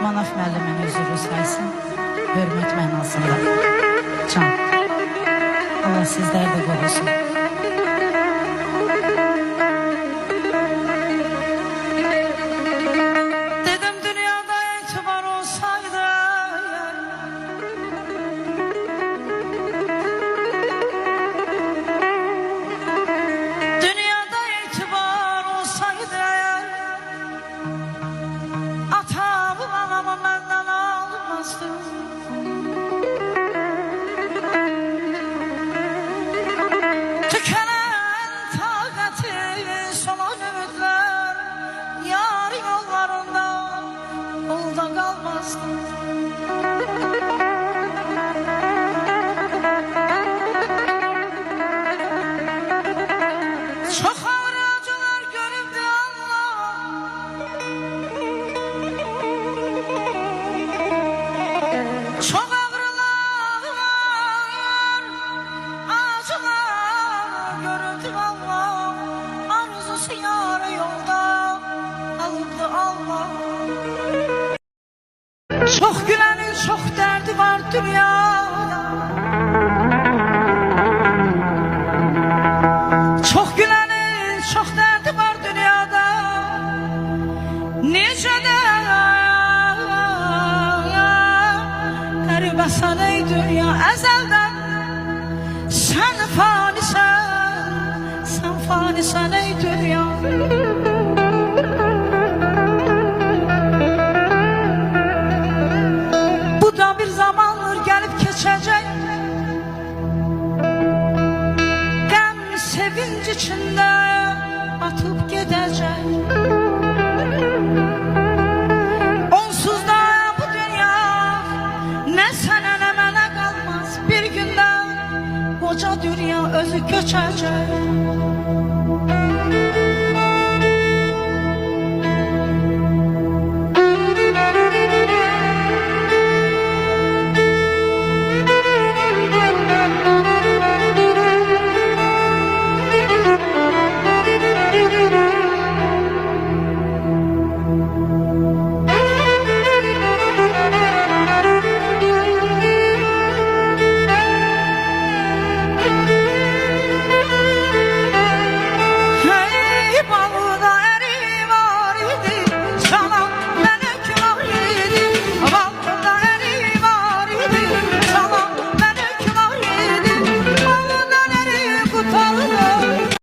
Manaf müəllimin üzrü sayısın, hörmət mənasında. Can, Allah sizlər də qorusun. Dedim dünyada etibar olsaydı, dünyada etibar olsaydı, atamı anamı benden almazdı. Tükenen takati solan ümitler yar yollarında olda kalmazdı. Çok ağır acılar göründü Allah, çok ağrılar, acılar görüldü Allah. Arzusu yar yolda alındı Allah. Çok gülenin çok derdi var dünyada, çok gülenin çok derdi var dünyada. Nice de Eribasan ey dünya ezelden, sen fanisan ey dünya. Bu da bir zamanlar gelip geçecek, gəm sevinç içinde atıp gidecek. Onsuz da bu dünya ne sana ne bana kalmaz. Bir günde koca dünya özü göçecek.